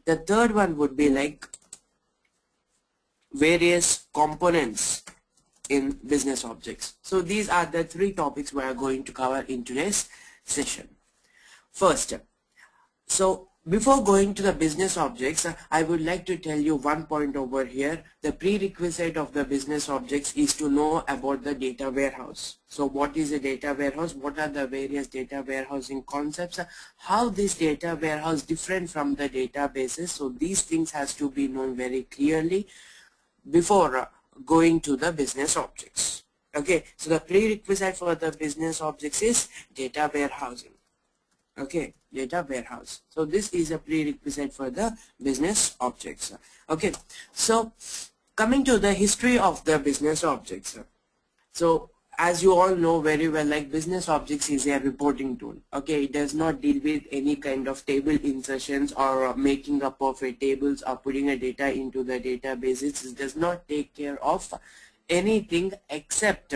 The third one would be like various components in business objects. So these are the three topics we are going to cover in today's session. First, so before going to the business objects, I would like to tell you one point over here. The prerequisite of the business objects is to know about the data warehouse. So what is a data warehouse? What are the various data warehousing concepts? How this data warehouse different from the databases? So these things has to be known very clearly before going to the business objects. Okay, so the prerequisite for the business objects is data warehousing. Okay, data warehouse. So this is a prerequisite for the business objects. Okay, so coming to the history of the business objects. So as you all know very well, like business objects is a reporting tool. Okay, it does not deal with any kind of table insertions or making up of a tables or putting a data into the databases. It does not take care of anything except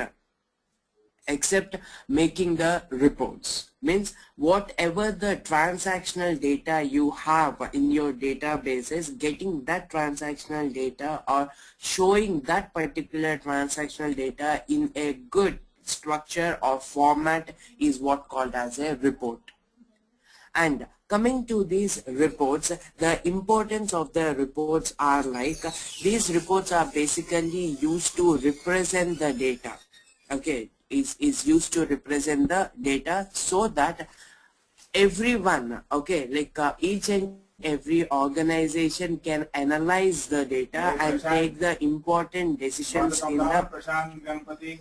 making the reports. Means whatever the transactional data you have in your databases, getting that transactional data or showing that particular transactional data in a good structure or format is what called as a report. And coming to these reports, the importance of the reports are like, these reports are basically used to represent the data. Okay, is used to represent the data so that everyone, okay, like each and every organization can analyze the data and take the important decisions in the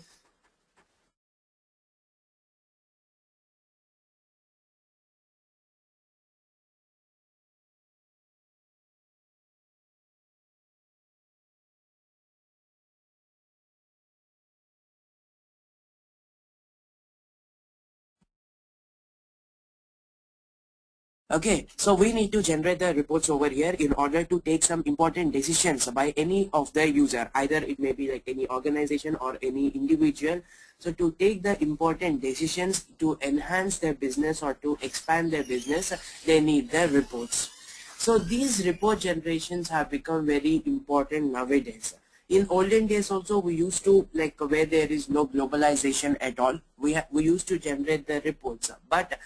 Okay, so we need to generate the reports over here in order to take some important decisions by any of the user. Either it may be like any organization or any individual. So to take the important decisions to enhance their business or to expand their business, they need the reports. So these report generations have become very important nowadays. In olden days also, we used to, like where there is no globalization at all, we used to generate the reports, but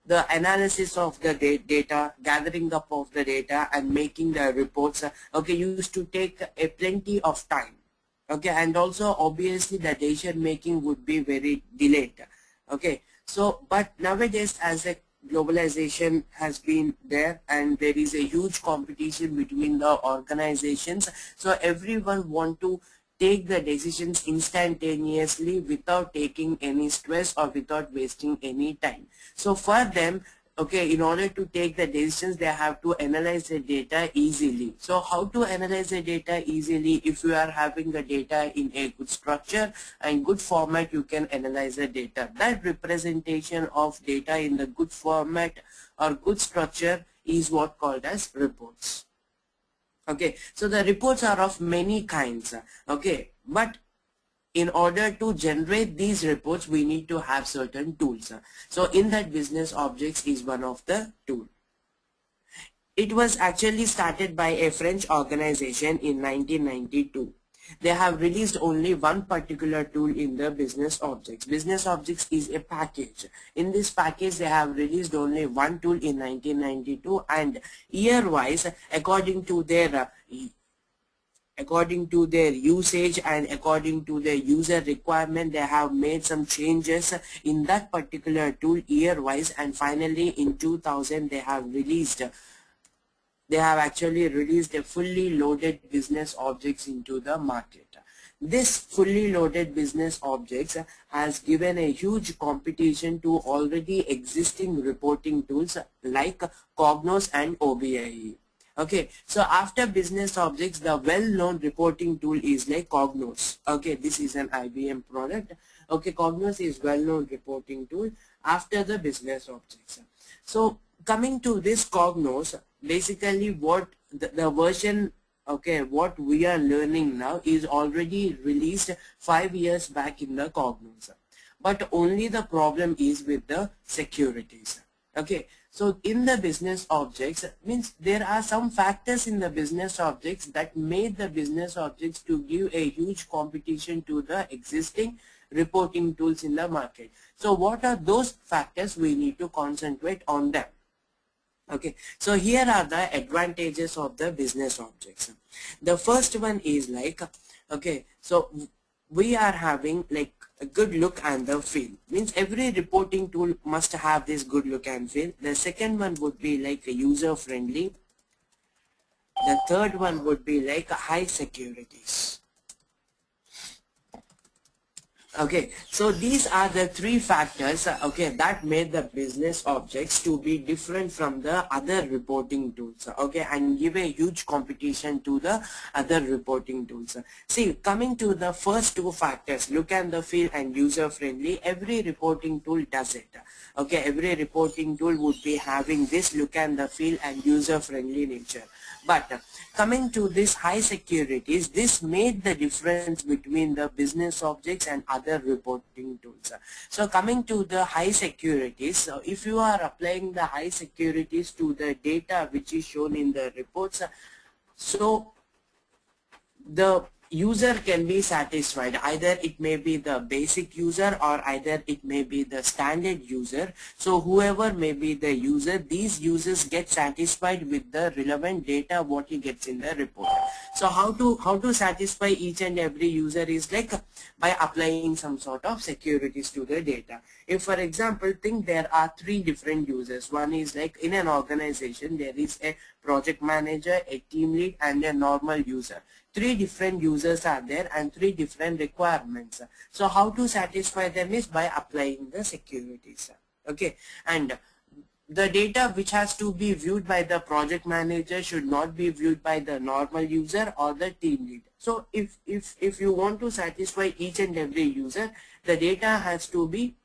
the analysis of the data, gathering up of the data and making the reports, okay, used to take a plenty of time. Okay, and also obviously the decision making would be very delayed. Okay, so but nowadays, as a globalization has been there and there is a huge competition between the organizations, so everyone want to take the decisions instantaneously without taking any stress or without wasting any time. So for them, okay, in order to take the decisions, they have to analyze the data easily. So how to analyze the data easily? If you are having the data in a good structure and good format, you can analyze the data. That representation of data in the good format or good structure is what called as reports. Okay, so the reports are of many kinds. Okay, but in order to generate these reports, we need to have certain tools. So in that, business objects is one of the tools. It was actually started by a French organization in 1992. They have released only one particular tool in the business objects. Business objects is a package. In this package, they have released only one tool in 1992, and year-wise, according to their usage and according to their user requirement, they have made some changes in that particular tool year-wise, and finally in 2000 they have actually released a fully loaded business objects into the market. This fully loaded business objects has given a huge competition to already existing reporting tools like Cognos and OBIE. Okay, so after business objects, the well-known reporting tool is like Cognos. Okay, this is an IBM product. Okay, Cognos is well-known reporting tool after the business objects. So coming to this Cognos, basically what the version, okay, what we are learning now is already released 5 years back in the Cognos. But only the problem is with the securities. Okay, So in the business objects means there are some factors in the business objects that made the business objects to give a huge competition to the existing reporting tools in the market. So what are those factors? We need to concentrate on them. Okay, so here are the advantages of the business objects. The first one is like, okay, so we are having like a good look and the feel. Means every reporting tool must have this good look and feel. The second one would be like a user friendly. The third one would be like high securities. Okay, so these are the three factors, okay, that made the business objects to be different from the other reporting tools, okay, and give a huge competition to the other reporting tools. See, coming to the first two factors, look and the feel and user friendly, every reporting tool does it. Okay, every reporting tool would be having this look and the feel and user friendly nature. But coming to this high securities, this made the difference between the business objects and other reporting tools. So coming to the high securities, so if you are applying the high securities to the data which is shown in the reports, so the user can be satisfied. Either it may be the basic user or either it may be the standard user. So whoever may be the user, these users get satisfied with the relevant data what he gets in the report. So how to satisfy each and every user is like by applying some sort of securities to the data. If for example think there are three different users, one is like in an organization there is a project manager, a team lead and a normal user. Three different users are there and three different requirements. So how to satisfy them is by applying the securities. Okay, and the data which has to be viewed by the project manager should not be viewed by the normal user or the team lead. So if you want to satisfy each and every user, the data has to be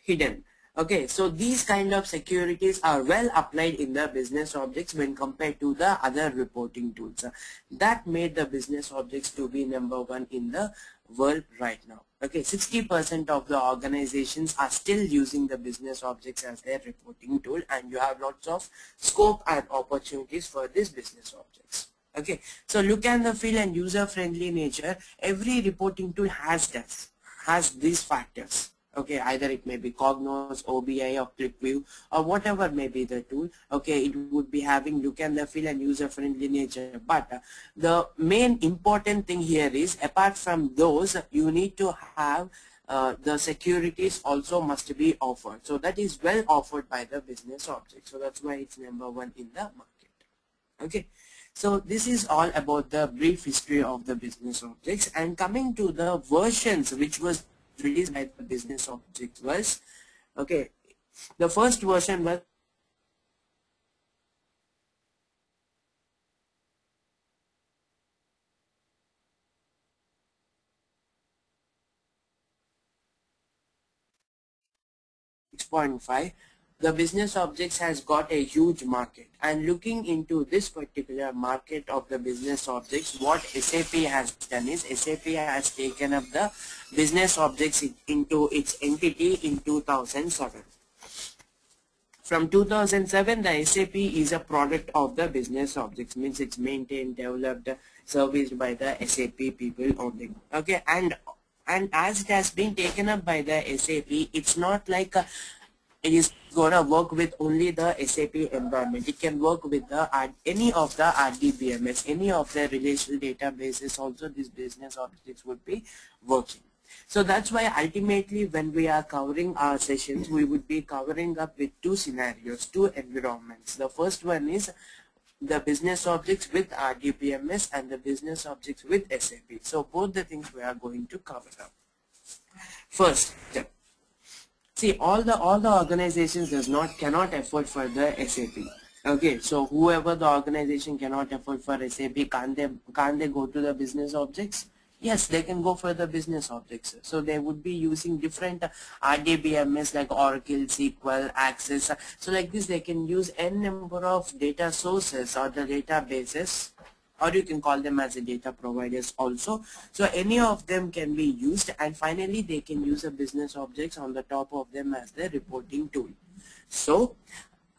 hidden. Okay, so these kind of securities are well applied in the business objects when compared to the other reporting tools. That made the business objects to be number one in the world right now. Okay, 60% of the organizations are still using the business objects as their reporting tool, and you have lots of scope and opportunities for these business objects. Okay, so look at the feel and user friendly nature. Every reporting tool has these factors. Okay, either it may be Cognos, OBI or ClickView or whatever may be the tool. Okay, it would be having look and the feel and user friendly nature. But the main important thing here is apart from those, you need to have the securities also must be offered. So that is well offered by the business object. So that's why it's number one in the market. Okay. So this is all about the brief history of the business objects, and coming to the versions which was released by the business object was, okay, the first version was 6.5. The business objects has got a huge market, and looking into this particular market of the business objects, what SAP has done is SAP has taken up the business objects into its entity in 2007. From 2007, the SAP is a product of the business objects, means it's maintained, developed, serviced by the SAP people only. Okay, and as it has been taken up by the SAP, it's not like it is gonna work with only the SAP environment. It can work with the any of the RDBMS, any of the relational databases. Also, these business objects would be working. So that's why ultimately when we are covering our sessions, we would be covering up with two scenarios, two environments. The first one is the business objects with RDBMS and the business objects with SAP. So both the things we are going to cover up. First, see, all the organizations cannot afford for the SAP. Okay, so whoever the organization cannot afford for SAP, can't they go to the business objects? Yes, they can go for the business objects. So they would be using different RDBMS like Oracle, SQL, Access. So like this, they can use n number of data sources or the databases, or you can call them as a data providers also. So any of them can be used, and finally they can use a business objects on the top of them as the reporting tool. So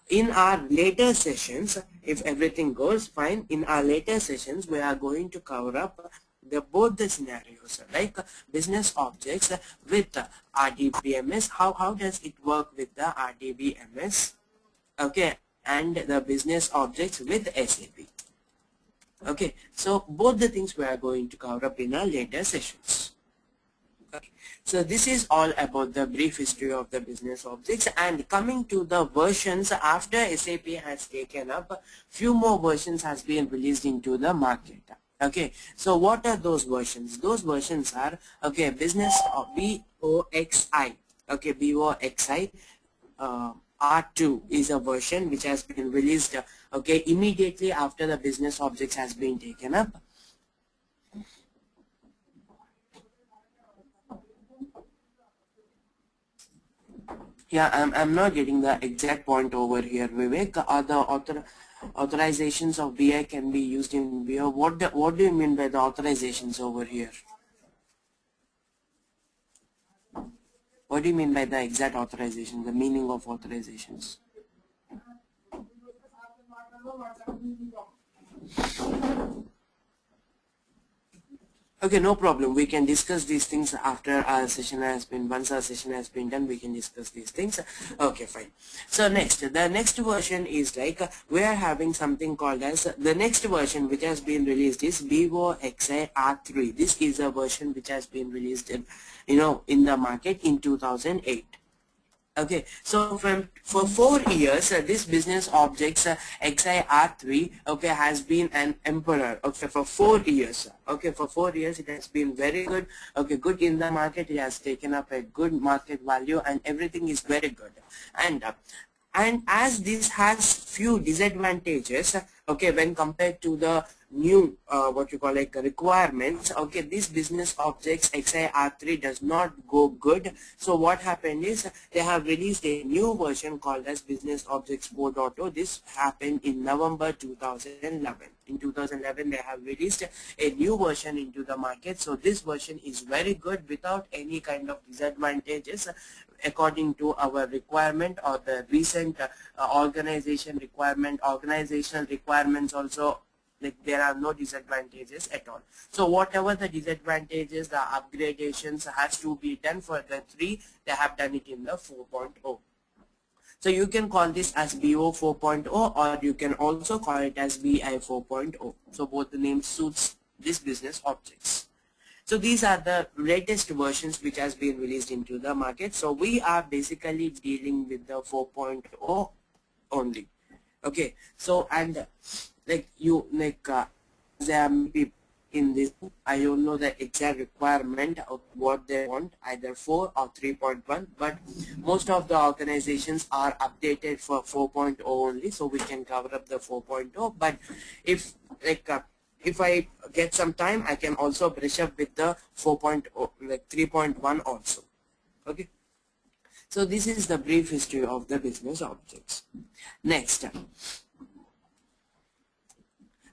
in our later sessions, if everything goes fine, in our later sessions we are going to cover up both the scenarios, like business objects with RDBMS. How does it work with the RDBMS? Okay, and the business objects with SAP. Okay, so both the things we are going to cover up in our later sessions. Okay. So this is all about the brief history of the business objects, and coming to the versions, after SAP has taken up, few more versions has been released into the market. Okay, so what are those versions? Those versions are, okay, business of BOXI. Okay, BOXI R2 is a version which has been released, okay, immediately after the business objects has been taken up. Yeah, I'm not getting the exact point over here, Vivek. Are the authorizations of BI can be used in BO? What do you mean by the authorizations over here? What do you mean by the exact authorization? The meaning of authorizations? Okay, no problem. We can discuss these things after our session has been, once our session has been done, we can discuss these things. Okay, fine. So next, the next version is like, we are having something called as, the next version which has been released is BOXI R3. This is a version which has been released in, in the market in 2008. Okay, so for 4 years, this business objects XIR3, okay, has been an emperor. Okay, for 4 years. Okay, for 4 years it has been very good. Okay, good in the market. It has taken up a good market value, and everything is very good. And as this has few disadvantages, okay, when compared to the new what you call like requirements, okay, this business objects XIR3 does not go good. So what happened is they have released a new version called as business objects 4.0. This happened in November 2011. In 2011 they have released a new version into the market. So this version is very good without any kind of disadvantages according to our requirement or the recent organizational requirements also. Like, there are no disadvantages at all. So whatever the disadvantages, the upgradations has to be done for the 3, they have done it in the 4.0. So you can call this as BO 4.0, or you can also call it as BI 4.0. So both the names suits this business objects. So these are the latest versions which has been released into the market. So we are basically dealing with the 4.0 only. Okay, so and like there may be in this, I don't know the exact requirement of what they want, either 4 or 3.1, but most of the organizations are updated for 4.0 only, so we can cover up the 4.0. But if if I get some time, I can also brush up with the 4.0, like 3.1 also. Okay, so this is the brief history of the business objects. Next,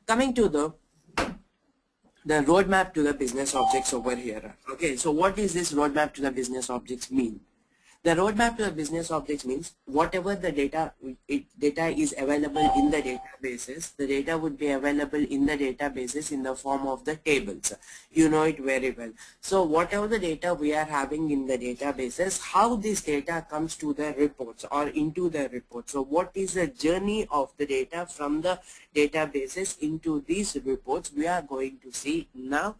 coming to the roadmap to the business objects over here. Okay, so what is this roadmap to the business objects mean? The roadmap to the business objects means whatever the data is available in the databases, the data would be available in the databases in the form of the tables. You know it very well. So whatever the data we are having in the databases, how this data comes to the reports or into the reports. So what is the journey of the data from the databases into these reports, we are going to see now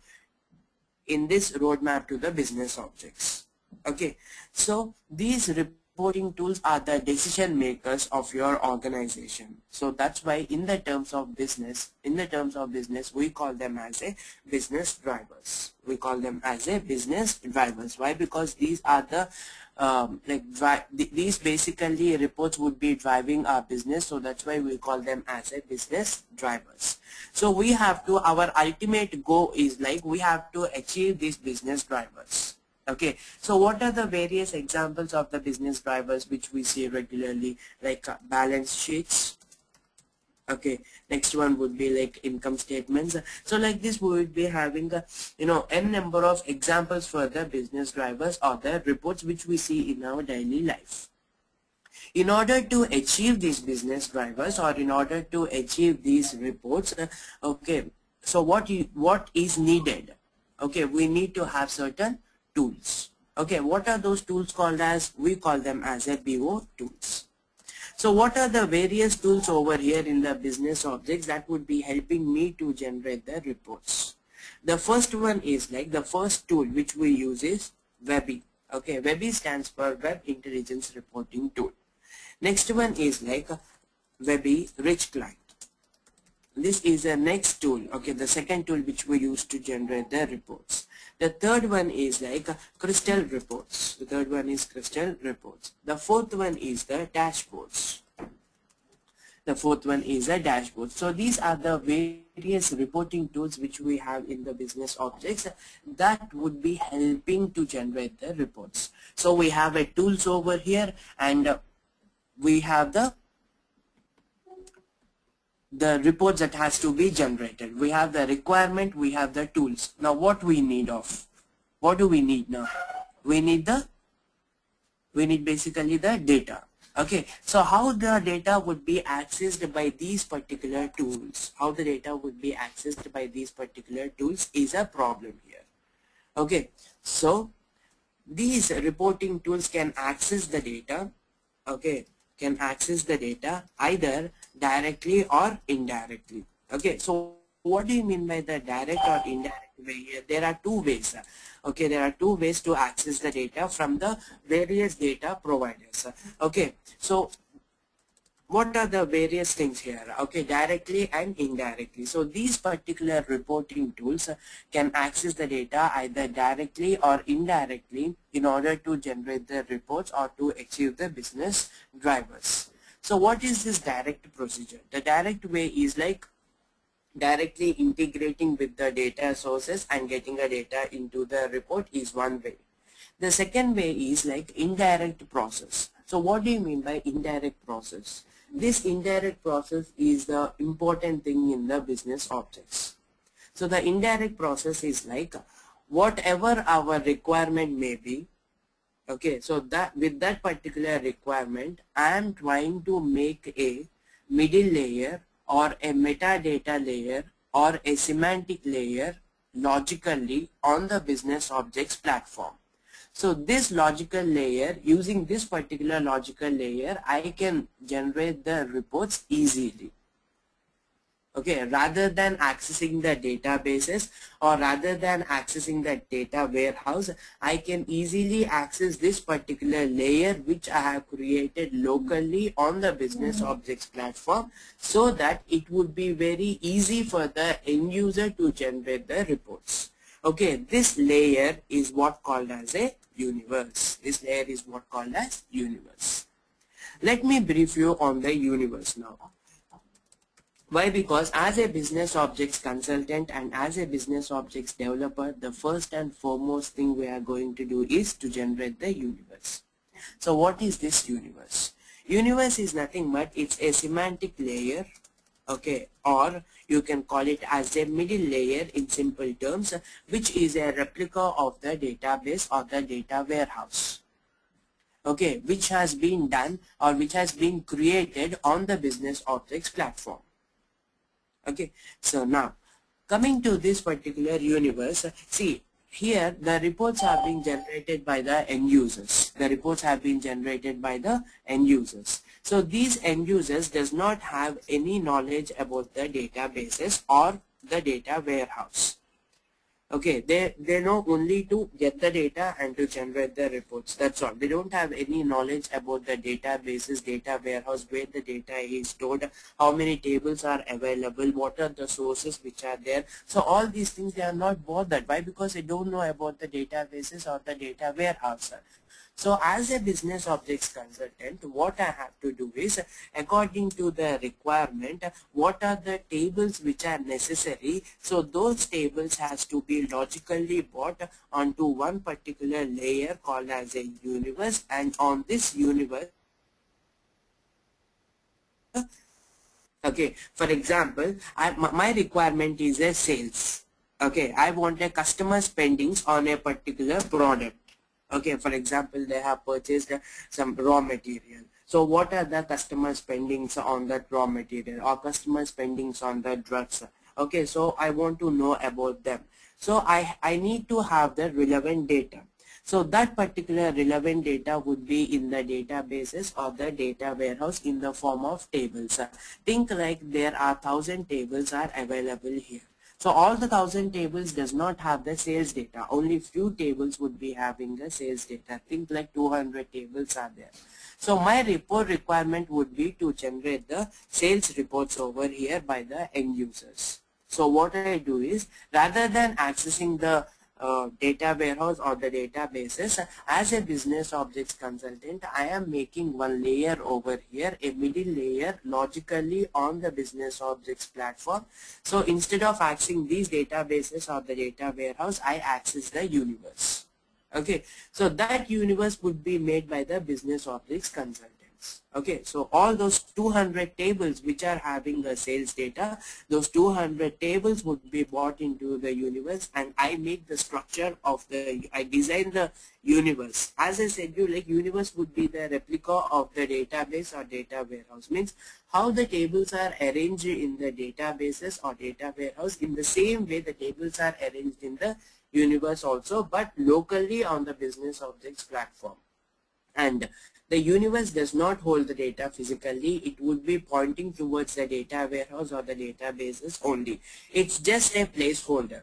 in this roadmap to the business objects. Okay, so these reporting tools are the decision makers of your organization. So that's why in the terms of business, we call them as a business drivers. We call them as a business drivers. Why? Because these are the these basically reports would be driving our business. So that's why we call them as a business drivers. So we have to, our ultimate goal is like we have to achieve these business drivers. Okay, so what are the various examples of the business drivers which we see regularly, like balance sheets? Okay, next one would be like income statements. So like this, we would be having n number of examples for the business drivers or the reports which we see in our daily life. In order to achieve these business drivers or in order to achieve these reports, okay, so what is needed? Okay, we need to have certain tools. Okay, what are those tools called as? We call them as a BO tools. So what are the various tools over here in the business objects that would be helping me to generate the reports? The first one is like the first tool which we use is Webby. Okay, Webby stands for Web Intelligence Reporting Tool. Next one is like Webby Rich Client. This is the next tool, okay, the second tool which we use to generate the reports. The third one is like Crystal Reports. The third one is Crystal Reports. The fourth one is the dashboards. The fourth one is a dashboard. So these are the various reporting tools which we have in the business objects that would be helping to generate the reports. So we have a tools over here, and we have the reports that has to be generated. We have the requirement, we have the tools. Now what we need of? What do we need now? We need basically the data. Okay, so how the data would be accessed by these particular tools? How the data would be accessed by these particular tools is a problem here. Okay, so these reporting tools can access the data, okay, can access the data either directly or indirectly. Okay, so what do you mean by the direct or indirect way here? There are two ways. Okay, there are two ways to access the data from the various data providers. Okay, so what are the various things here? Okay, directly and indirectly. So these particular reporting tools can access the data either directly or indirectly in order to generate the reports or to achieve the business drivers. So what is this direct procedure? The direct way is like directly integrating with the data sources and getting the data into the report is one way. The second way is like indirect process. So what do you mean by indirect process? This indirect process is the important thing in the business objects. So the indirect process is like whatever our requirement may be, okay, so that with that particular requirement, I am trying to make a middle layer or a metadata layer or a semantic layer logically on the business objects platform. So this logical layer, using this particular logical layer, I can generate the reports easily. Okay, rather than accessing the databases or rather than accessing the data warehouse, I can easily access this particular layer which I have created locally on the business objects platform, so that it would be very easy for the end user to generate the reports. Okay, this layer is what called as a universe. This layer is what called as universe. Let me brief you on the universe now. Why? Because as a business objects consultant and as a business objects developer, the first and foremost thing we are going to do is to generate the universe. So what is this universe? Universe is nothing but it's a semantic layer, okay, or you can call it as a middle layer in simple terms, which is a replica of the database or the data warehouse, okay, which has been done or which has been created on the business objects platform. Okay, so now coming to this particular universe, see here the reports are being generated by the end users. The reports have been generated by the end users. So these end users does not have any knowledge about the databases or the data warehouse. Okay, they know only to get the data and to generate the reports. That's all. They don't have any knowledge about the databases, data warehouse, where the data is stored, how many tables are available, what are the sources which are there. So all these things they are not bothered. Why? Because they don't know about the databases or the data warehouse. So as a business objects consultant, what I have to do is, according to the requirement, what are the tables which are necessary. So those tables has to be logically brought onto one particular layer called as a universe, and on this universe, okay, for example, my requirement is a sales. Okay, I want a customer spendings on a particular product. Okay, for example, they have purchased some raw material. So what are the customer spendings on that raw material or customer spendings on the drugs? Okay, so I want to know about them. So I need to have the relevant data. So that particular relevant data would be in the databases or the data warehouse in the form of tables. Think like there are 1,000 tables are available here. So all the 1,000 tables does not have the sales data. Only few tables would be having the sales data. Think like 200 tables are there. So my report requirement would be to generate the sales reports over here by the end users. So what I do is, rather than accessing the data warehouse or the databases, as a business objects consultant, I am making one layer over here, a middle layer logically on the business objects platform. So instead of accessing these databases or the data warehouse, I access the universe. Okay, so that universe would be made by the business objects consultants. Okay, so all those 200 tables which are having the sales data, those 200 tables would be brought into the universe, and I make the structure of I design the universe. As I said you, like universe would be the replica of the database or data warehouse. Means how the tables are arranged in the databases or data warehouse, in the same way the tables are arranged in the universe also, but locally on the business objects platform. And the universe does not hold the data physically. It would be pointing towards the data warehouse or the databases only. It's just a placeholder.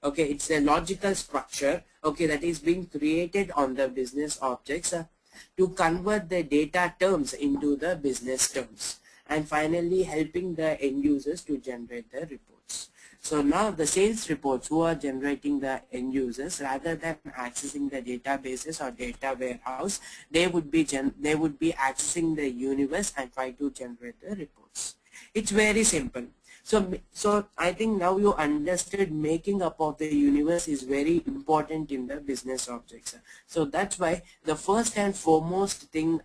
Okay, it's a logical structure, okay, that is being created on the business objects to convert the data terms into the business terms, and finally helping the end users to generate the reports. So now the sales reports who are generating the end users, rather than accessing the databases or data warehouse, they would be accessing the universe and try to generate the reports. It's very simple. So I think now you understood making up of the universe is very important in the business objects. So that's why the first and foremost thing,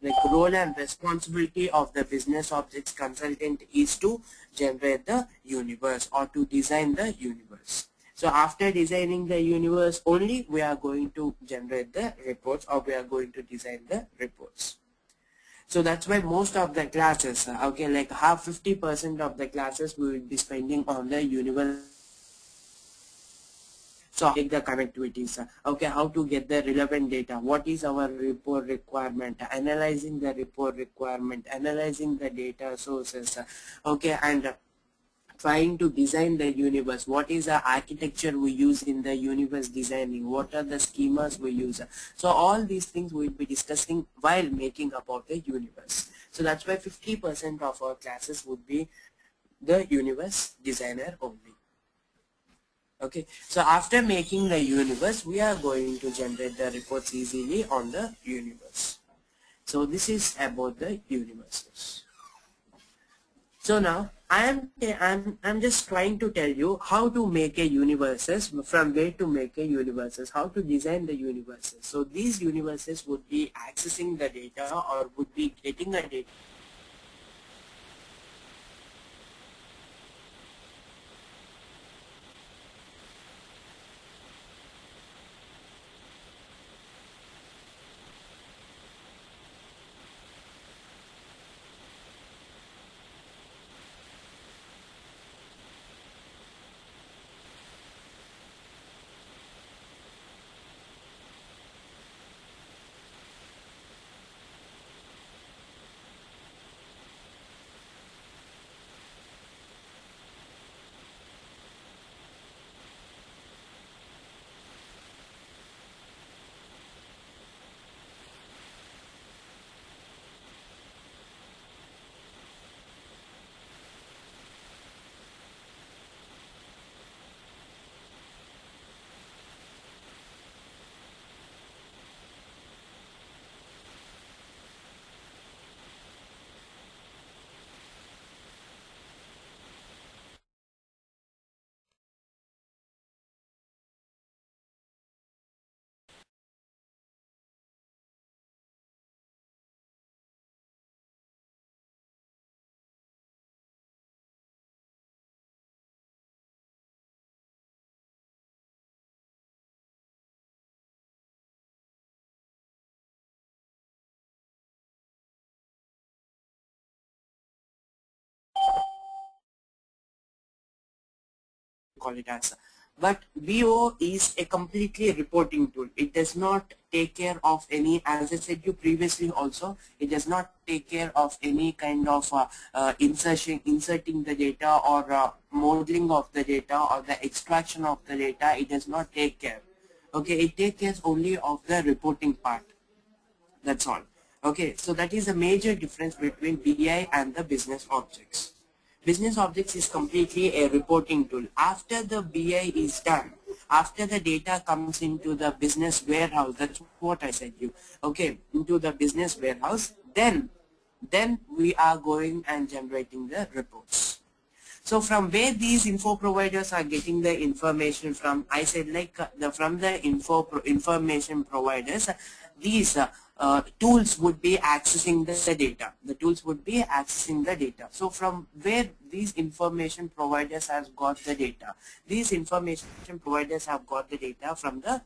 like role and responsibility of the business objects consultant, is to generate the universe or to design the universe. So after designing the universe only, we are going to generate the reports, or we are going to design the reports. So that's why most of the classes, okay, like 50% of the classes we will be spending on the universe. So take the connectivities, okay, how to get the relevant data, what is our report requirement, analyzing the report requirement, analyzing the data sources, okay, and trying to design the universe. What is the architecture we use in the universe designing? What are the schemas we use? So all these things we'll be discussing while making about the universe. So that's why 50% of our classes would be the universe designer only. Okay, so after making the universe, we are going to generate the reports easily on the universe. So this is about the universes. So now I'm just trying to tell you how to make a universes, from where to make a universes, how to design the universes. So these universes would be accessing the data or would be getting the data. call it as. But BO is a completely reporting tool. It does not take care of any, as I said you previously also, it does not take care of any kind of inserting the data or modeling of the data or the extraction of the data. It does not take care. Okay, it takes care only of the reporting part. That's all. Okay, so that is a major difference between BI and the business objects. Business objects is completely a reporting tool. After the BI is done, after the data comes into the business warehouse, that's what I said you, okay, into the business warehouse, then we are going and generating the reports. So from where these info providers are getting the information from, I said like from the information providers, these tools would be accessing the data. The tools would be accessing the data. So from where these information providers has got the data? These information providers have got the data from the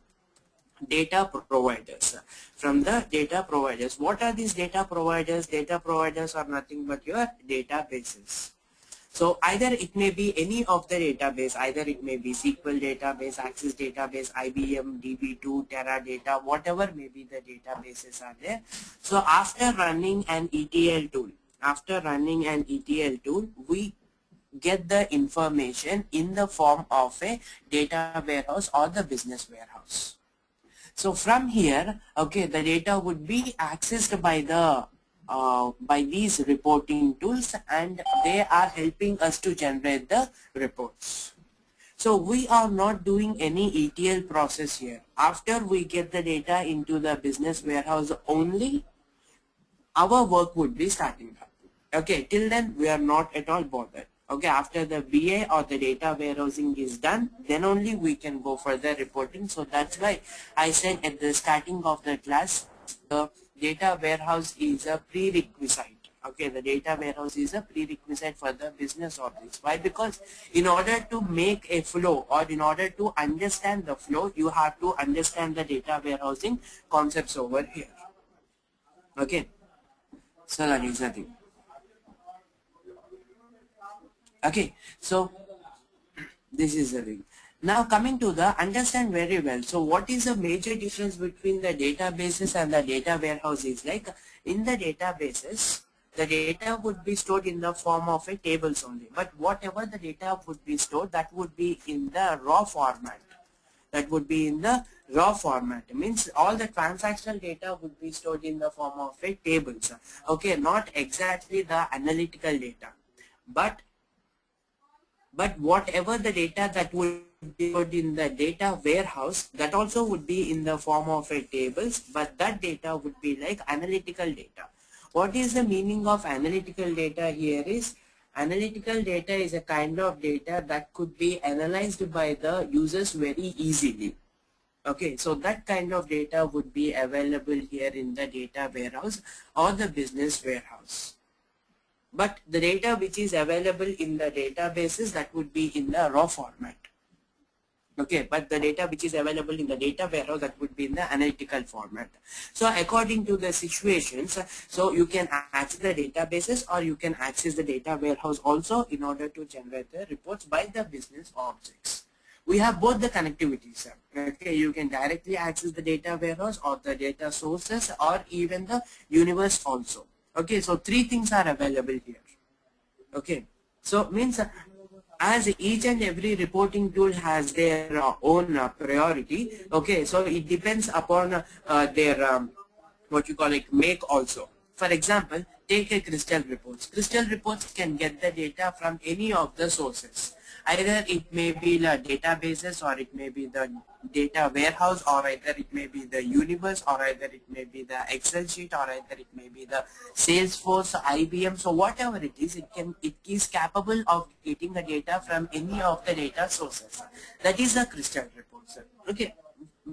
data providers. From the data providers. What are these data providers? Data providers are nothing but your databases. So either it may be any of the database, either it may be SQL database, Access database, IBM, DB2, Teradata, whatever may be the databases are there. So after running an ETL tool, we get the information in the form of a data warehouse or the business warehouse. So from here, okay, the data would be accessed by these reporting tools, and they are helping us to generate the reports. So we are not doing any ETL process here. After we get the data into the business warehouse only, our work would be starting up. Okay, till then we are not at all bothered. Okay, after the BA or the data warehousing is done, then only we can go for the reporting. So that's why I said at the starting of the class, the data warehouse is a prerequisite. Okay, the data warehouse is a prerequisite for the business objects. Why? Because in order to make a flow, or in order to understand the flow, you have to understand the data warehousing concepts over here. Okay, so that is the thing. Okay, so this is the thing. Now coming to the understand very well. So what is the major difference between the databases and the data warehouses? Like in the databases, the data would be stored in the form of a tables only. But whatever the data would be stored, that would be in the raw format. That would be in the raw format. It means all the transactional data would be stored in the form of a tables. Okay, not exactly the analytical data. But whatever the data that would be stored in the data warehouse, that also would be in the form of a tables, but that data would be like analytical data. What is the meaning of analytical data here is, analytical data is a kind of data that could be analyzed by the users very easily. Okay, so that kind of data would be available here in the data warehouse or the business warehouse. But the data which is available in the databases, that would be in the raw format. Okay, but the data which is available in the data warehouse, that would be in the analytical format. So according to the situations, so you can access the databases or you can access the data warehouse also in order to generate the reports by the business objects. We have both the connectivities. Okay, you can directly access the data warehouse or the data sources or even the universe also. Okay, so three things are available here. Okay, so means as each and every reporting tool has their own priority. Okay, so it depends upon their what you call it make also. For example, take a crystal reports. Crystal reports can get the data from any of the sources. Either it may be the databases, or it may be the data warehouse, or either it may be the universe, or either it may be the Excel sheet, or either it may be the Salesforce, IBM. So whatever it is capable of getting the data from any of the data sources. That is the crystal reports. Okay,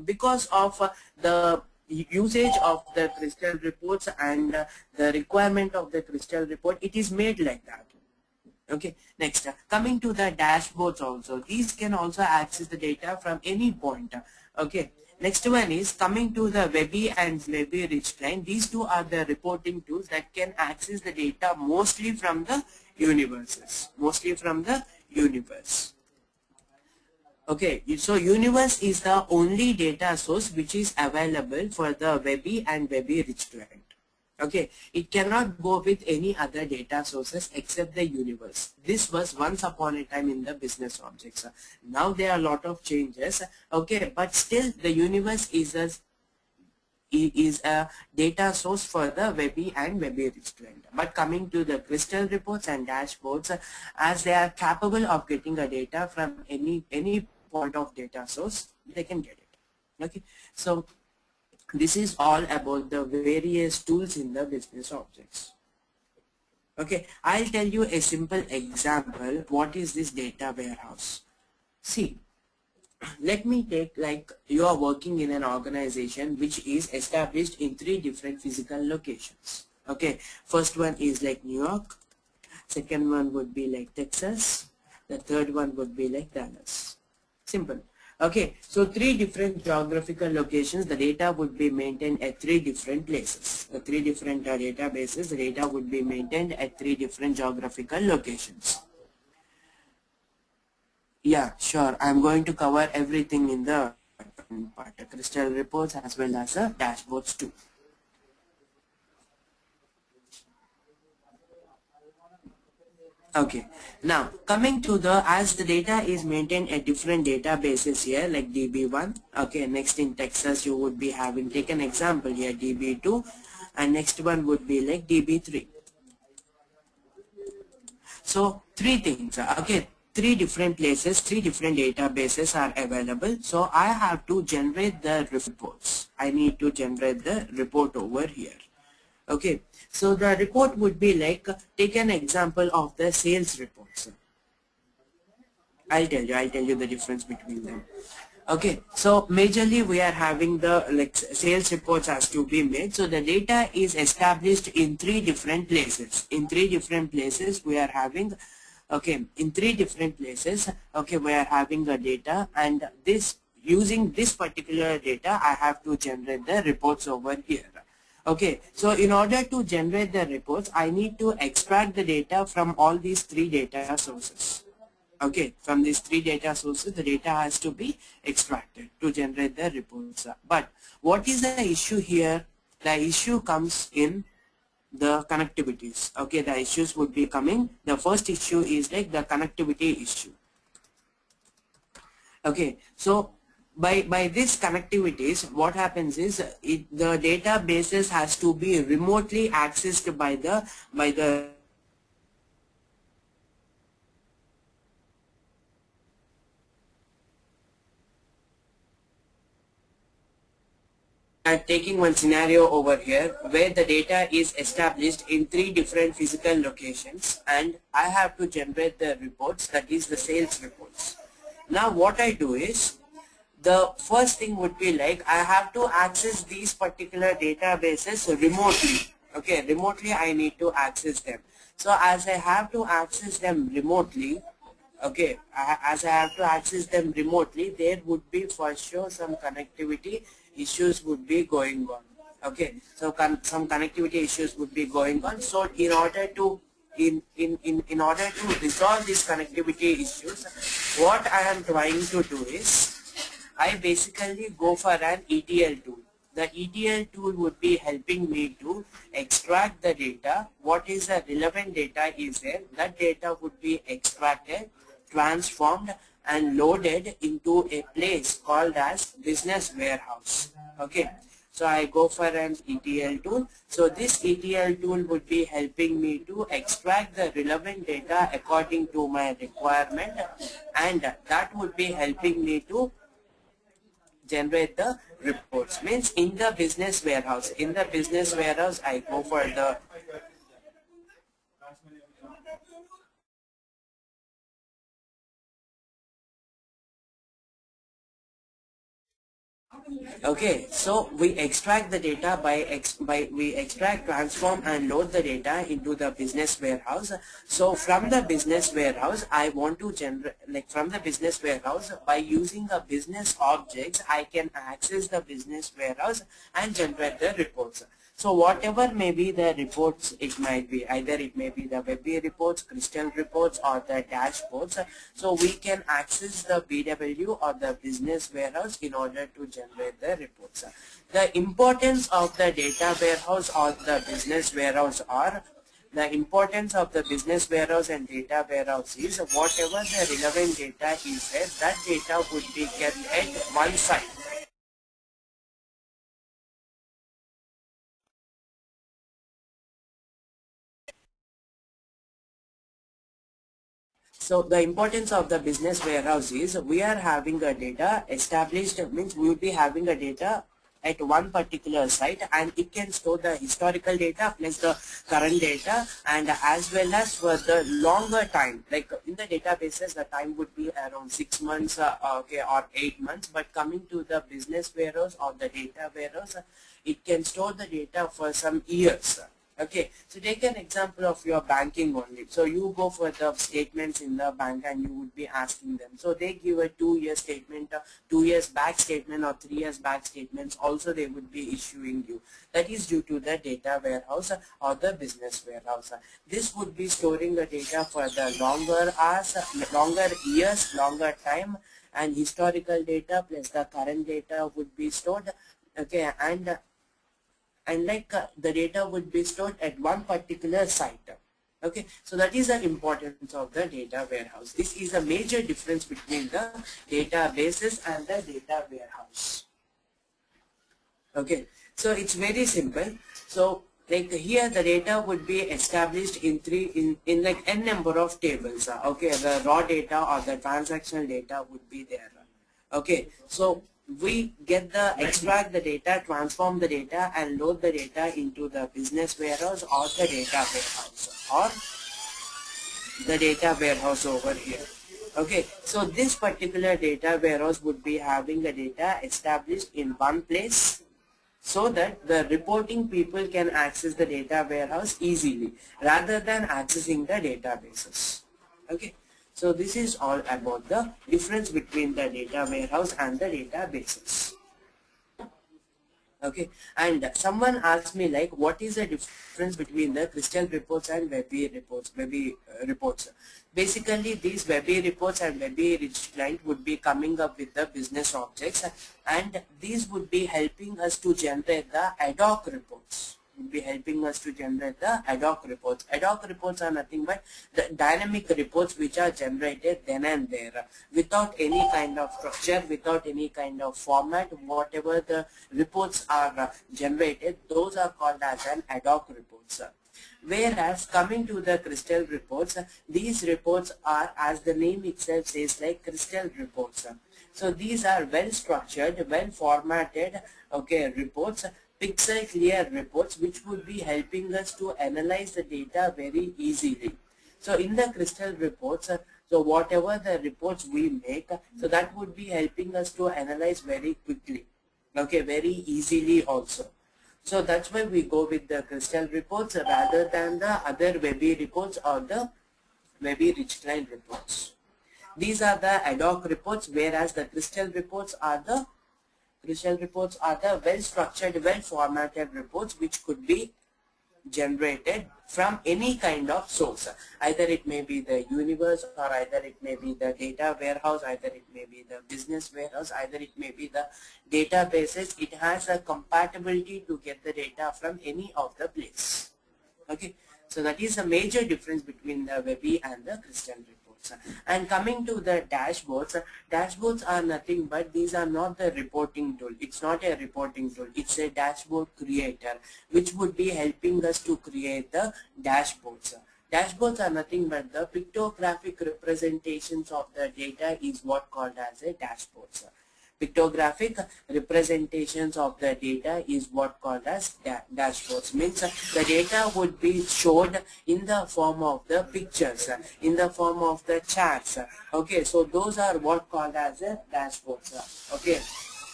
because of the usage of the crystal reports and the requirement of the crystal report, it is made like that. Okay, next coming to the dashboards also, these can also access the data from any point. Okay, next one is coming to the Webby and Webby Rich Client. These two are the reporting tools that can access the data mostly from the universes, mostly from the universe. Okay, so universe is the only data source which is available for the Webby and Webby rich client. Okay, it cannot go with any other data sources except the universe. This was once upon a time in the business objects. Now there are a lot of changes. Okay, but still the universe is a data source for the Webby and Webby rich client. But coming to the crystal reports and dashboards, as they are capable of getting a data from any point of data source, they can get it. Okay, so this is all about the various tools in the business objects. Okay, I'll tell you a simple example. What is this data warehouse? See, let me take, like, you are working in an organization which is established in 3 different physical locations. Okay, first one is like New York, second one would be like Texas, the third one would be like Dallas. Simple. Okay, so 3 different geographical locations, the data would be maintained at 3 different places. The 3 different databases, the data would be maintained at 3 different geographical locations. Yeah, sure. I'm going to cover everything in the part, the crystal reports as well as the dashboards too. Okay, now coming to the, as the data is maintained at different databases here like DB1. Okay, next in Texas you would be having, take an example here, DB2, and next one would be like DB3. So 3 things, okay, 3 different places, 3 different databases are available. So I have to generate the reports. I need to generate the report over here. Okay, so the report would be like, take an example of the sales reports. I'll tell you the difference between them. Okay, so majorly we are having the, like, sales reports has to be made. So the data is established in 3 different places. In 3 different places we are having, okay, in 3 different places, okay, we are having the data, and this, using this particular data I have to generate the reports over here. Okay, so in order to generate the reports, I need to extract the data from all these 3 data sources. Okay, from these 3 data sources, the data has to be extracted to generate the reports. But what is the issue here? The issue comes in the connectivities. Okay, the issues would be coming. The first issue is like the connectivity issue. Okay, so by this connectivities, what happens is the databases has to be remotely accessed by the I'm taking one scenario over here where the data is established in 3 different physical locations, and I have to generate the reports, that is the sales reports. Now what I do is, the first thing would be like, I have to access these particular databases remotely. Okay, remotely I need to access them. So as I have to access them remotely, okay, as I have to access them remotely, there would be for sure some connectivity issues would be going on. Okay, so some connectivity issues would be going on. So in order to resolve these connectivity issues, what I am trying to do is, I basically go for an ETL tool. The ETL tool would be helping me to extract the data. What is the relevant data is there, that data would be extracted, transformed and loaded into a place called as business warehouse. Okay, so I go for an ETL tool. So this ETL tool would be helping me to extract the relevant data according to my requirement, and that would be helping me to generate the reports. Means in the business warehouse, I go for the okay, so we extract the data we extract, transform and load the data into the business warehouse. So from the business warehouse, I want to generate, like, from the business warehouse, by using the business objects, I can access the business warehouse and generate the reports. So whatever may be the reports, it might be either it may be the Webby reports, Crystal reports, or the dashboards. So we can access the BW or the business warehouse in order to generate the reports. The importance of the data warehouse or the business warehouse are the importance of the business warehouse and data warehouse is whatever the relevant data is there, that data would be kept at one side. So the importance of the business warehouse is we are having a data established, means we will be having a data at one particular site, and it can store the historical data plus the current data, and as well as for the longer time, like in the databases the time would be around 6 months okay, or 8 months, but coming to the business warehouse or the data warehouse, it can store the data for some years. Okay, so take an example of your banking only. So you go for the statements in the bank and you would be asking them. So they give a 2-year statement, 2 years back statement or 3 years back statements also they would be issuing you. That is due to the data warehouse or the business warehouse. This would be storing the data for the longer hours, longer years, longer time, and historical data plus the current data would be stored. Okay, and the data would be stored at one particular site. Okay, so that is the importance of the data warehouse. This is a major difference between the databases and the data warehouse. Okay, so it's very simple. So like here the data would be established in like n number of tables. Okay, the raw data or the transactional data would be there. Okay, so we get the extract the data, transform the data, and load the data into the business warehouse or the data warehouse over here. Okay, so this particular data warehouse would be having the data established in one place so that the reporting people can access the data warehouse easily rather than accessing the databases. Okay. So this is all about the difference between the data warehouse and the databases. Okay, and someone asked me like, what is the difference between the Crystal reports and Webby reports? Basically, these Webby reports and Webby rich client would be coming up with the business objects, and these would be helping us to generate the ad hoc reports. Would be helping us to generate the ad hoc reports. Ad hoc reports are nothing but the dynamic reports which are generated then and there without any kind of structure, without any kind of format. Whatever the reports are generated, those are called as an ad hoc reports. Whereas coming to the Crystal reports, these reports are, as the name itself says, like Crystal reports. So these are well structured, well formatted, okay, reports, pixel clear reports, which would be helping us to analyze the data very easily. So in the Crystal reports, so whatever the reports we make, so that would be helping us to analyze very quickly, okay, very easily also. So that's why we go with the Crystal reports rather than the other Webby reports or the Webby rich client reports. These are the ad hoc reports, whereas the Crystal reports are the well structured, well formatted reports which could be generated from any kind of source. Either it may be the universe, or either it may be the data warehouse, either it may be the business warehouse, either it may be the databases. It has a compatibility to get the data from any of the place. Okay, so that is a major difference between the Webby and the Crystal reports. And coming to the dashboards, dashboards are nothing but these are not the reporting tool. It's not a reporting tool. It's a dashboard creator which would be helping us to create the dashboards. Dashboards are nothing but the pictographic representations of the data is what called as a dashboards. Pictographic representations of the data is what called as dashboards. Means the data would be showed in the form of the pictures, in the form of the charts. Okay, so those are what called as a dashboards. Okay,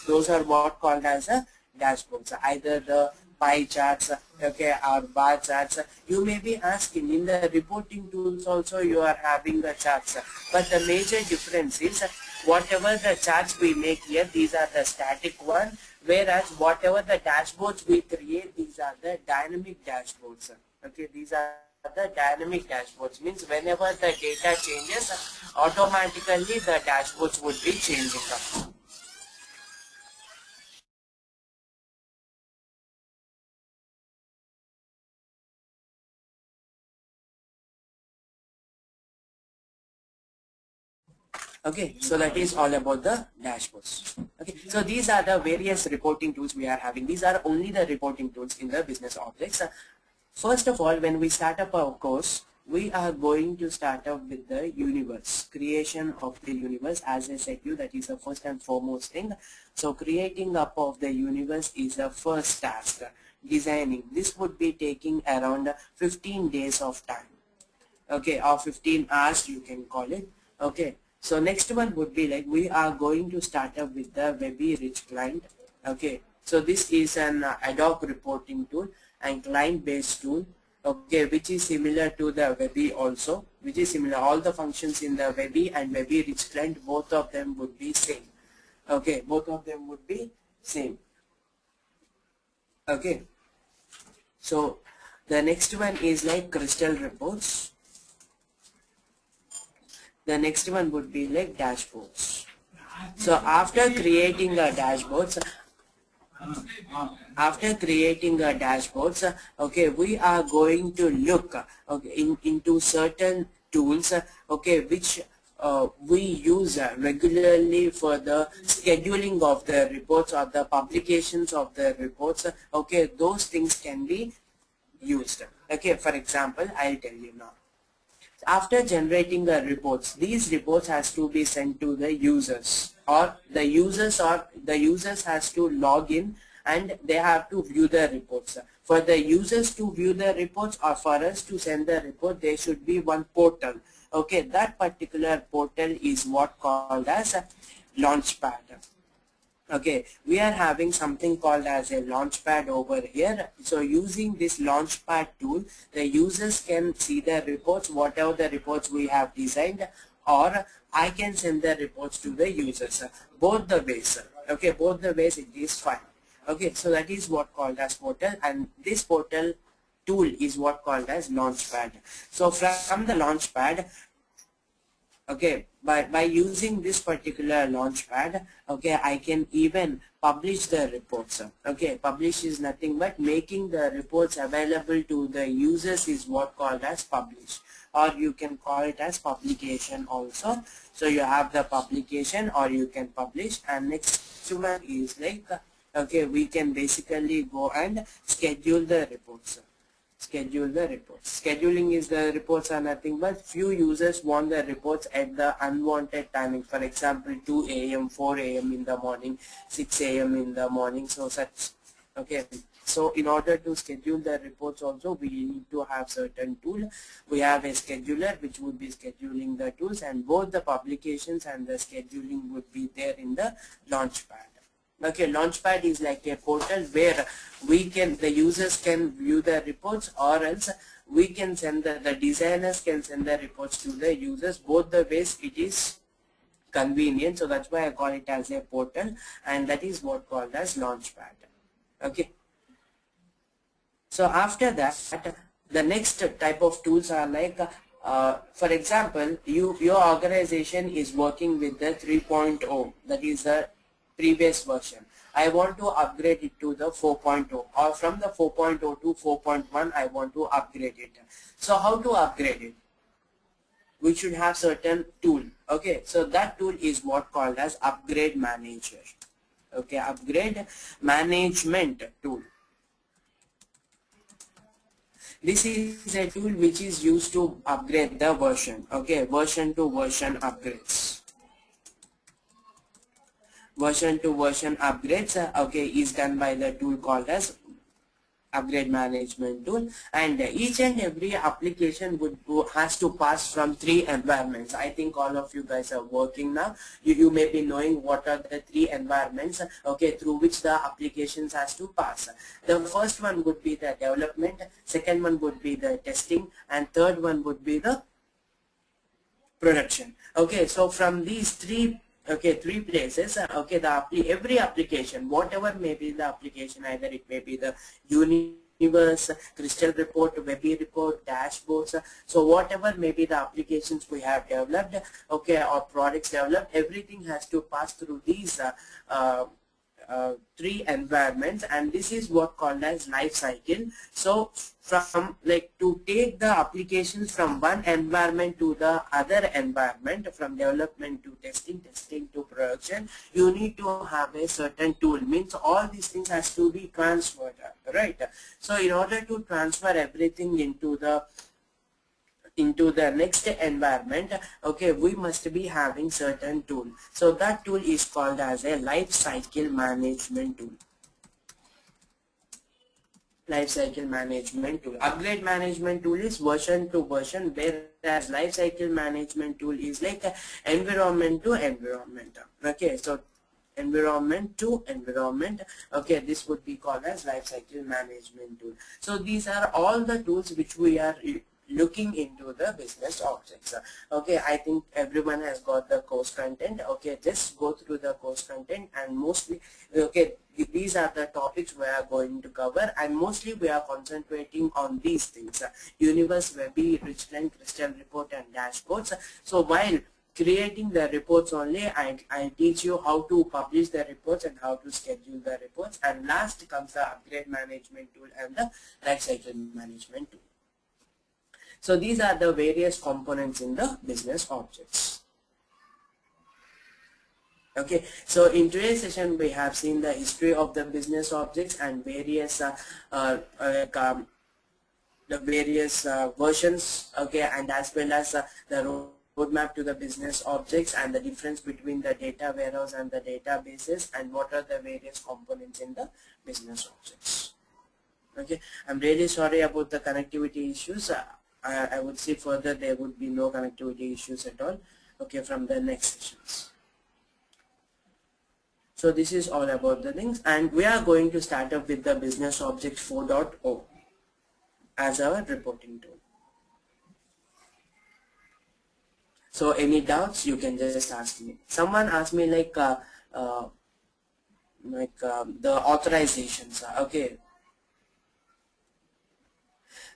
those are what called as a dashboards. Either the pie charts, okay, or bar charts. You may be asking, in the reporting tools also you are having the charts, but the major difference is whatever the charts we make here, these are the static one, Whereas whatever the dashboards we create, these are the dynamic dashboards. Okay, these are the dynamic dashboards, means whenever the data changes, automatically the dashboards would be changing up. Okay, so that is all about the dashboards. Okay, so these are the various reporting tools we are having. These are only the reporting tools in the business objects. First of all, when we start up our course, we are going to start up with the universe, creation of the universe. As I said you, that is the first and foremost thing. So creating up of the universe is the first task. Designing, this would be taking around 15 days of time. Okay, or 15 hours you can call it. Okay, so next one would be like we are going to start up with the Webby Rich client. Okay, so this is an ad hoc reporting tool and client based tool. Okay, which is similar to the Webby also, which is similar. All the functions in the Webby and Webby Rich client, both of them would be same. Okay, both of them would be same. Okay, so the next one is like crystal reports. The next one would be like dashboards. So after creating a dashboards, okay, we are going to look okay into certain tools okay which we use regularly for the scheduling of the reports or the publications of the reports. Okay, those things can be used. Okay, for example, I'll tell you now. After generating the reports, these reports has to be sent to the users, or the users has to log in and they have to view the reports. For the users to view the reports or for us to send the report, there should be one portal. Okay, that particular portal is what called as a Launchpad. Okay, we are having something called as a launchpad over here. So using this launchpad tool, the users can see the reports, whatever the reports we have designed, or I can send the reports to the users. Both the ways. Okay, both the ways it is fine. Okay, so that is what called as portal, and this portal tool is what called as launchpad. So from the launchpad, okay, by using this particular launchpad, okay, I can even publish the reports. Okay, publish is nothing but making the reports available to the users is what called as publish, or you can call it as publication also. So you have the publication or you can publish, and next one is like okay, we can basically go and schedule the reports. Schedule the reports. Scheduling is the reports are nothing but few users want the reports at the unwanted timing. For example, 2 a.m., 4 a.m. in the morning, 6 a.m. in the morning. So such. Okay. So in order to schedule the reports also, we need to have certain tool. We have a scheduler which would be scheduling the tools, and both the publications and the scheduling would be there in the Launchpad. Okay, Launchpad is like a portal where the users can view the reports, or else we can send the designers can send the reports to the users. Both the ways it is convenient, so that's why I call it as a portal, and that is what called as Launchpad. Okay. So after that, the next type of tools are like, for example, your organization is working with the 3.0, that is the previous version. I want to upgrade it to the 4.0, or from the 4.0 to 4.1 I want to upgrade it. So how to upgrade it? We should have certain tool. Okay, so that tool is what called as upgrade manager. Okay, upgrade management tool. This is a tool which is used to upgrade the version. Okay, version to version upgrades. Version to version upgrades okay is done by the tool called as upgrade management tool, and each and every application has to pass from 3 environments. I think all of you guys are working now. You may be knowing what are the 3 environments okay through which the applications has to pass. The first one would be the development, second one would be the testing, and third one would be the production. Okay, so from these 3 Okay, three places. Okay, every application, whatever may be the application, either it may be the universe, crystal report, webby report, dashboards. So whatever may be the applications we have developed, okay, or products developed, everything has to pass through these three environments, and this is what called as life cycle. So from like to take the applications from one environment to the other environment, from development to testing to production, you need to have a certain tool. Means all these things has to be transferred, right? So in order to transfer everything into the next environment, okay, we must be having certain tool. So that tool is called as a life cycle management tool. Life cycle management tool. Upgrade management tool is version to version, whereas life cycle management tool is like environment to environment. Okay, so environment to environment. Okay, this would be called as life cycle management tool. So these are all the tools which we are looking into the business objects. Okay, I think everyone has got the course content. Okay, just go through the course content, and mostly, okay, these are the topics we are going to cover, and mostly we are concentrating on these things: universe, webby, richland, crystal report, and dashboards. So while creating the reports only, I teach you how to publish the reports and how to schedule the reports, and last comes the upgrade management tool and the life cycle management tool. So these are the various components in the business objects. Okay, so in today's session we have seen the history of the business objects and various the various versions, okay, and as well as the roadmap to the business objects, and the difference between the data warehouse and the databases, and what are the various components in the business objects. Okay, I'm really sorry about the connectivity issues. I would say further there would be no connectivity issues at all, okay, from the next sessions. So this is all about the things, and we are going to start up with the business object 4.0 as our reporting tool. So any doubts, you can just ask me. Someone asked me like the authorizations. Okay,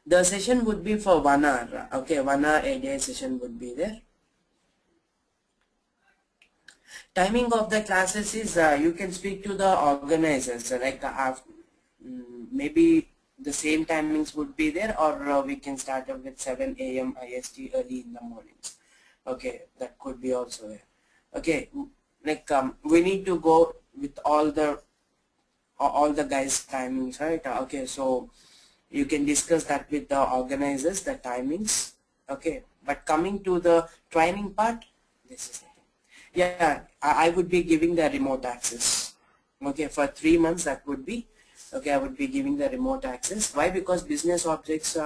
the session would be for 1 hour. Okay, 1 hour a day session would be there. Timing of the classes is you can speak to the organizers, like maybe the same timings would be there, or we can start up with 7 a.m. IST early in the mornings. Okay, that could be also there. Okay, like we need to go with all the guys' timings, right? Okay, so you can discuss that with the organizers, the timings. Okay, but coming to the training part, this is the thing. Yeah, I would be giving the remote access. Okay, for 3 months that would be, okay, I would be giving the remote access. Why? Because business objects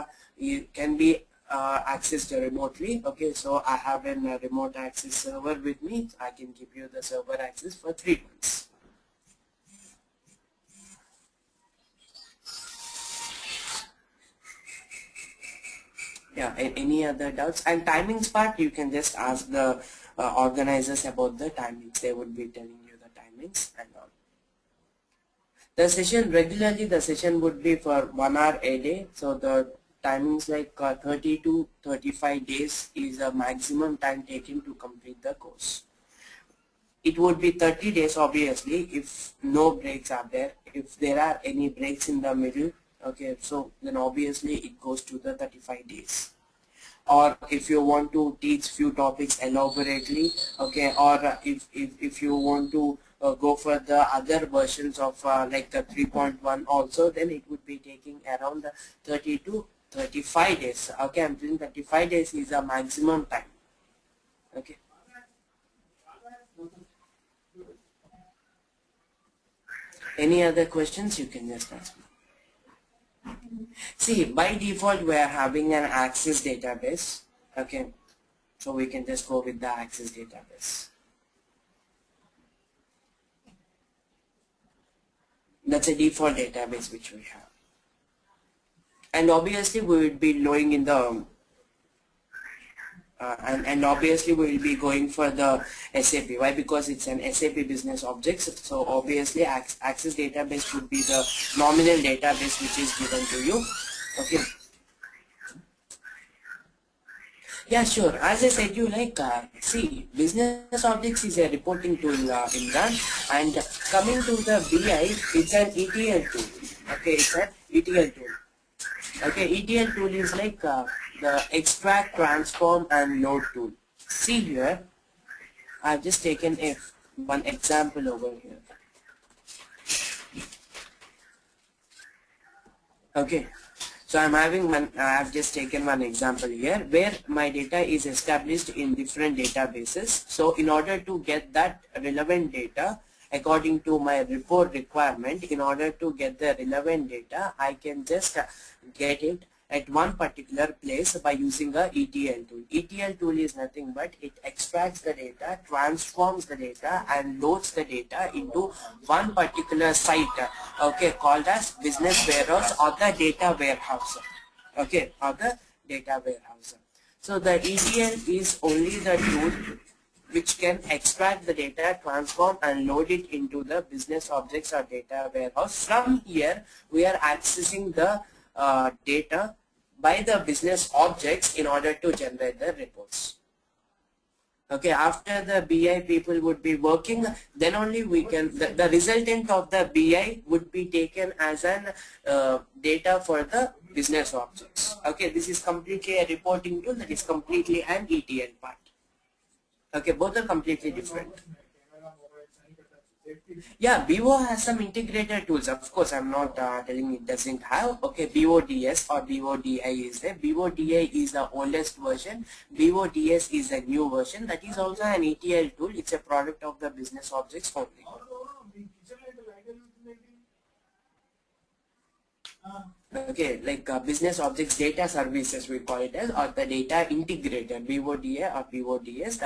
can be accessed remotely. Okay, so I have a remote access server with me. I can give you the server access for 3 months. Yeah, any other doubts? And timings part, you can just ask the organizers about the timings. They would be telling you the timings and all. The session, regularly the session would be for 1 hour a day. So the timings like 30 to 35 days is a maximum time taken to complete the course. It would be 30 days obviously if no breaks are there. If there are any breaks in the middle, okay, so then obviously it goes to the 35 days. Or if you want to teach few topics elaborately, okay, or if you want to go for the other versions of like the 3.1 also, then it would be taking around 30 to 35 days. Okay, I'm saying 35 days is a maximum time. Okay. Any other questions, you can just ask me. See, by default we are having an Access database. Okay, so we can just go with the Access database. That's a default database which we have. And obviously we would be loading in the and obviously we will be going for the SAP. Why? Because it's an SAP business objects. So obviously Access database would be the nominal database which is given to you. Okay. Yeah, sure. As I said, you like see, business objects is a reporting tool, Imran, and coming to the BI, it's an ETL tool. Okay, it's an ETL tool. Okay, ETL tool is like the extract, transform, and load tool. See here, I've just taken one example over here. Okay, so I've just taken one example here where my data is established in different databases. So in order to get that relevant data according to my report requirement, in order to get the relevant data, I can just get it at one particular place by using a ETL tool. ETL tool is nothing but it extracts the data, transforms the data, and loads the data into one particular site, okay, called as business warehouse or the data warehouse. Okay, or the data warehouse. So the ETL is only the tool which can extract the data, transform, and load it into the business objects or data warehouse. From here, we are accessing the data by the business objects in order to generate the reports. Okay, after the BI people would be working, then only we can, the resultant of the BI would be taken as an data for the business objects. Okay, this is completely a reporting tool, that is completely an ETL part. Okay, both are completely different. Yeah, BO has some integrated tools. Of course, I'm not telling it doesn't have. Okay, BODS or BODI is there. BODI is the oldest version. BODS is a new version. That is also an ETL tool. It's a product of the business objects only. Okay, like business objects data services we call it as, or the data integrator, BODA or BODS.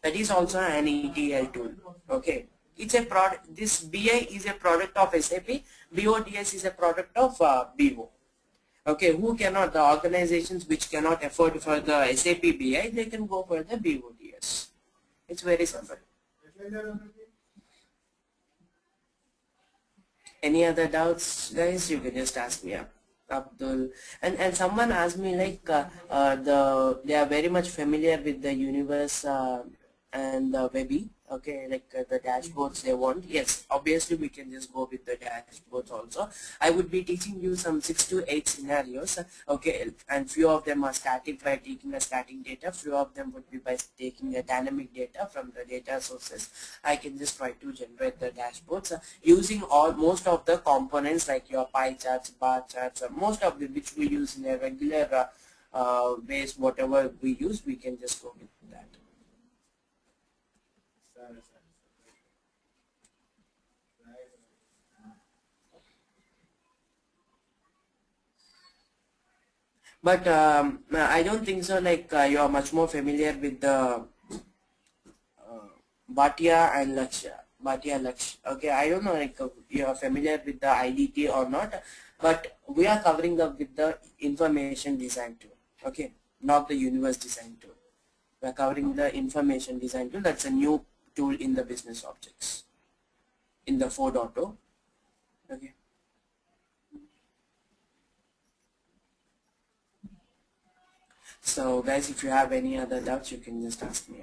That is also an ETL tool. Okay. It's a product. This BI is a product of SAP. BODS is a product of BO. Okay, who cannot, the organizations which cannot afford for the SAP BI, they can go for the BODS. It's very simple. Any other doubts, guys? You can just ask me. Abdul, and someone asked me like they are very much familiar with the universe and the Webby. Okay, like the dashboards they want. Yes, obviously we can just go with the dashboards also. I would be teaching you some 6 to 8 scenarios. Okay, and few of them are static by taking a static data. Few of them would be by taking a dynamic data from the data sources. I can just try to generate the dashboards using most of the components like your pie charts, bar charts, most of the which we use in a regular base. Whatever we use, we can just go with that. But I don't think so. Like you are much more familiar with the Bhatia and Lakshya. Okay, I don't know like you are familiar with the IDT or not, but we are covering up with the information design tool. Okay, not the universe design tool. We are covering the information design tool. That's a new tool in the business objects in the 4.0. Okay. So guys, if you have any other doubts, you can just ask me.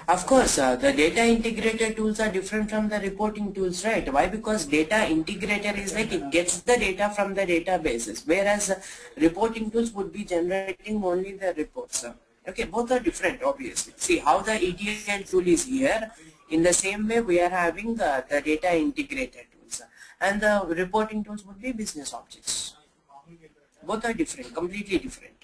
Of course, the data integrator tools are different from the reporting tools, right? Why? Because data integrator is like it gets the data from the databases, whereas reporting tools would be generating only the reports. Okay, both are different, obviously. See how the ETL tool is here. In the same way, we are having the data integrator tools, and the reporting tools would be business objects. Both are different, completely different.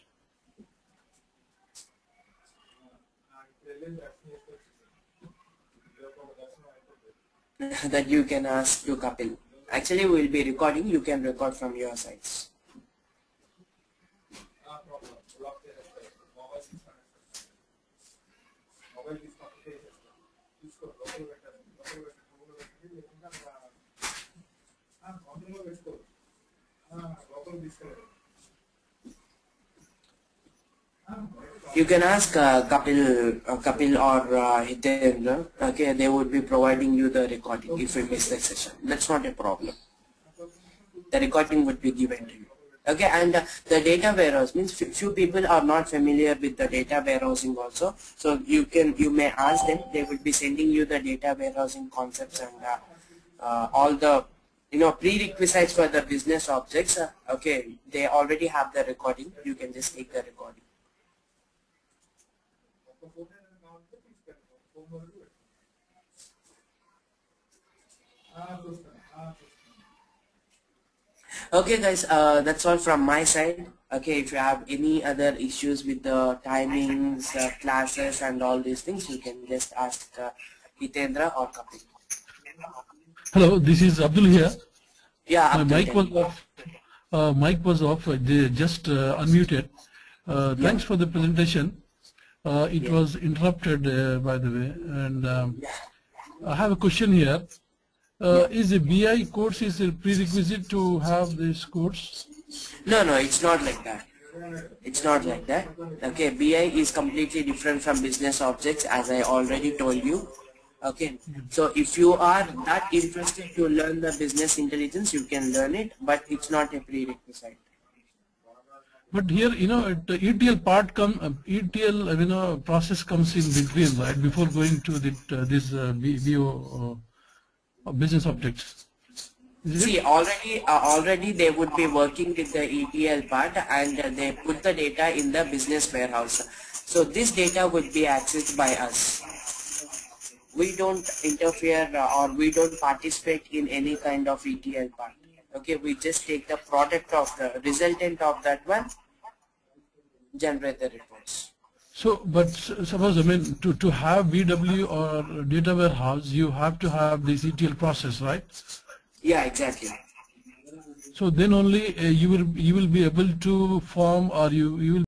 That you can ask to Kapil. Actually, we will be recording. You can record from your sides. You can ask Kapil or Hitendra. Okay, they would be providing you the recording if you miss the session. That's not a problem. The recording would be given to you. Okay, and the data warehouse means few people are not familiar with the data warehousing also. So you may ask them. They will be sending you the data warehousing concepts and all the prerequisites for the business objects. Okay, they already have the recording. You can just take the recording. Okay guys, that's all from my side. Okay, if you have any other issues with the timings, classes and all these things, you can just ask Hitendra or Kapil. Hello, this is Abdul here. Yeah, my Abdul, mic was off. Mic was off. They just unmuted. Thanks for the presentation. It was interrupted, by the way. And I have a question here. Is a BI course is a prerequisite to have this course? No, it's not like that. It's not like that. Okay, BI is completely different from business objects, as I already told you. Okay, so if you are that interested to learn the business intelligence, you can learn it, but it's not a prerequisite. But here, the ETL part ETL, process comes in between, right? Before going to this BO business objects. See, already they would be working with the ETL part, and they put the data in the business warehouse. So this data would be accessed by us. We don't interfere or we don't participate in any kind of ETL part. Okay, we just take the product of the resultant of that one, generate the reports. So, but suppose, to have BW or data warehouse, you have to have this ETL process, right? Yeah, exactly. So then only you will be able to form, or you will